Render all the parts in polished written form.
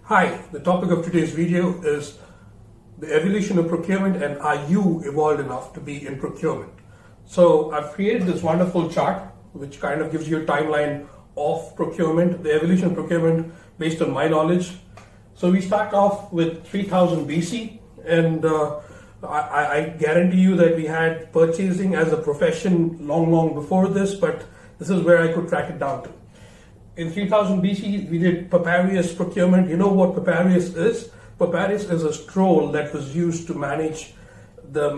Hi, the topic of today's video is the evolution of procurement and are you evolved enough to be in procurement? So I've created this wonderful chart which kind of gives you a timeline of procurement, the evolution of procurement based on my knowledge. So we start off with 3000 BC and I guarantee you that we had purchasing as a profession long before this, but this is where I could track it down to. In 3000 BC, we did papyrus procurement. You know what papyrus is? Papyrus is a scroll that was used to manage the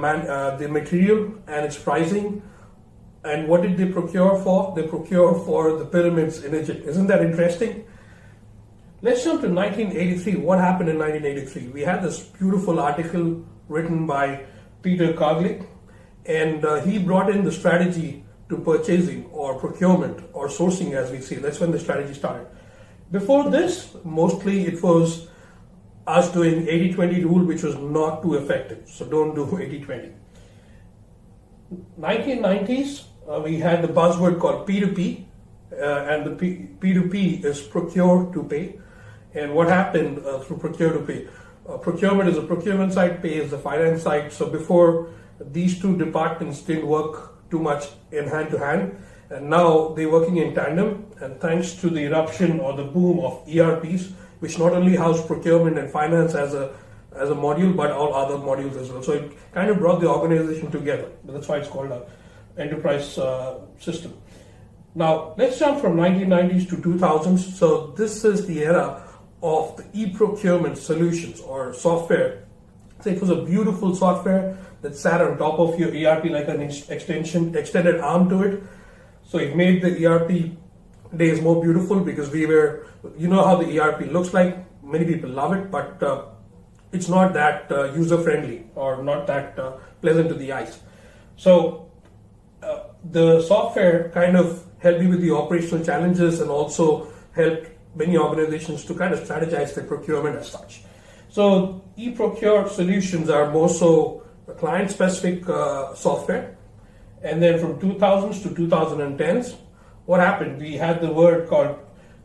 material and its pricing. And what did they procure for? They procure for the pyramids in Egypt. Isn't that interesting? Let's jump to 1983. What happened in 1983? We had this beautiful article written by Peter Carglick, and he brought in the strategy to purchasing or procurement or sourcing, as we see. That's when the strategy started. Before this, mostly it was us doing 80-20 rule, which was not too effective. So don't do 80-20. 1990s, we had the buzzword called P2P, and the P2P is procure to pay. And what happened through procure to pay? Procurement is a procurement side, pay is the finance side. So before, these two departments didn't work too much in hand to hand, and now they're working in tandem. And thanks to the eruption or the boom of ERPs, which not only house procurement and finance as a module, but all other modules as well. So it kind of brought the organization together. That's why it's called an enterprise system. Now let's jump from 1990s to 2000s. So this is the era of the e-procurement solutions or software. So it was a beautiful software that sat on top of your ERP like an extended arm to it. So it made the ERP days more beautiful because you know how the ERP looks like. Many people love it, but it's not that user-friendly or not that pleasant to the eyes. So the software kind of helped me with the operational challenges and also helped many organizations to kind of strategize their procurement as such. So e-procure solutions are more so client-specific software. And then from 2000s to 2010s, what happened? We had the word called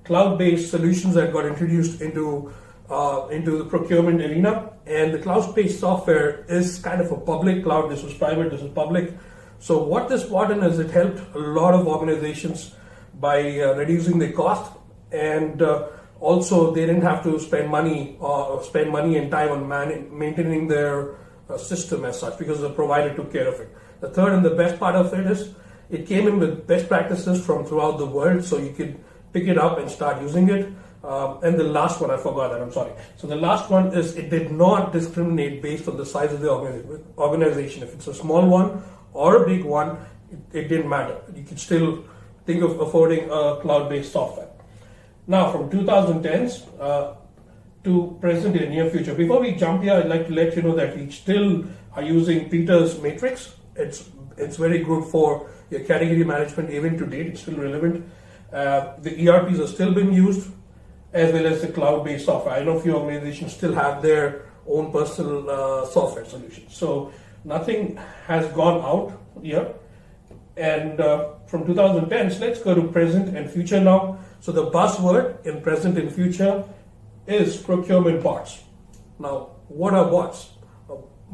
cloud-based solutions that got introduced into the procurement arena. And the cloud-based software is kind of a public cloud. This was private, this was public. So what this brought in is it helped a lot of organizations by reducing the cost, and also they didn't have to spend money and time on maintaining their system as such, because the provider took care of it. The third and the best part of it is it came in with best practices from throughout the world, so you could pick it up and start using it. And the last one, I forgot that, I'm sorry. So the last one is it did not discriminate based on the size of the organization. If it's a small one or a big one, it didn't matter. You could still think of affording a cloud-based software. Now from 2010s to present and near future. Before we jump here, I'd like to let you know that we still are using Peter's matrix. It's very good for your category management even to date. It's still relevant. The ERPs are still being used, as well as the cloud-based software. I know a few organizations still have their own personal software solutions. So nothing has gone out here. And from 2010s, let's go to present and future now. So the buzzword in present and future is procurement bots. Now, what are bots?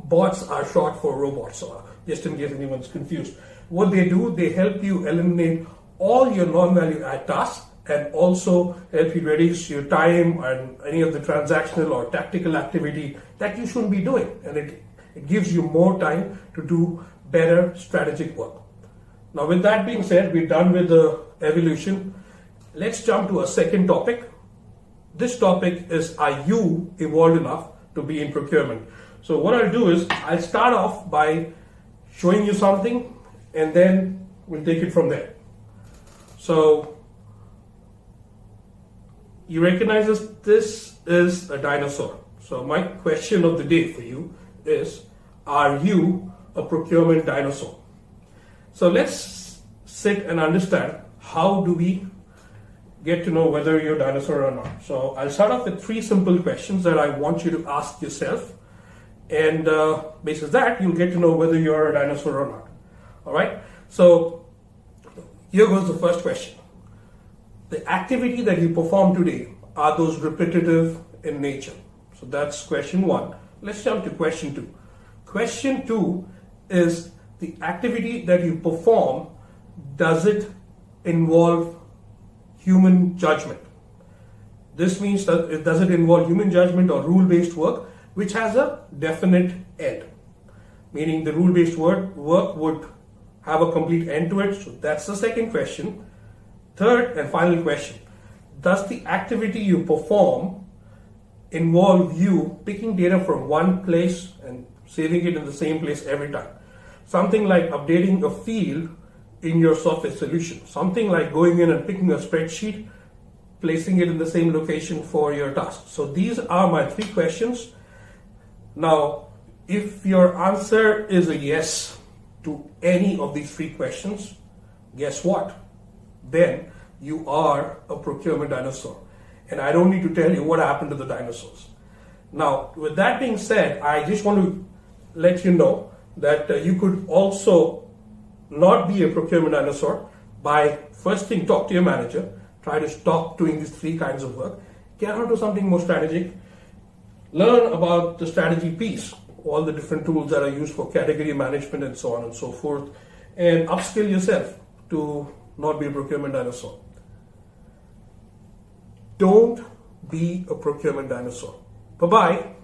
Bots are short for robots, just in case anyone's confused. What they do, they help you eliminate all your non-value add tasks and also help you reduce your time and any of the transactional or tactical activity that you shouldn't be doing. And it gives you more time to do better strategic work. Now, with that being said, we're done with the evolution. Let's jump to a second topic. This topic is, are you evolved enough to be in procurement? So what I'll do is I'll start off by showing you something and then we'll take it from there. So you recognize this is a dinosaur. So my question of the day for you is, are you a procurement dinosaur? So let's sit and understand, how do we get to know whether you're a dinosaur or not. So I'll start off with 3 simple questions that I want you to ask yourself, and based on that, you'll get to know whether you're a dinosaur or not. All right. So here goes the first question. The activity that you perform today, are those repetitive in nature. So that's question 1. Let's jump to question 2. Question 2 is the activity that you perform, does it involve human judgment? This means that it does it involve human judgment or rule-based work which has a definite end. Meaning the rule-based work would have a complete end to it. So that's the second question. Third and final question. Does the activity you perform involve you picking data from one place and saving it in the same place every time? Something like updating a field in your Surface solution. Something like going in and picking a spreadsheet, placing it in the same location for your task. So these are my 3 questions. Now, if your answer is a yes to any of these 3 questions, guess what? Then you are a procurement dinosaur. And I don't need to tell you what happened to the dinosaurs. Now, with that being said, I just want to let you know that you could also not be a procurement dinosaur by first thing, talk to your manager, try to stop doing these 3 kinds of work, get on to something more strategic, learn about the strategy piece, all the different tools that are used for category management and so on and so forth, and upskill yourself to not be a procurement dinosaur. Don't be a procurement dinosaur. Bye-bye.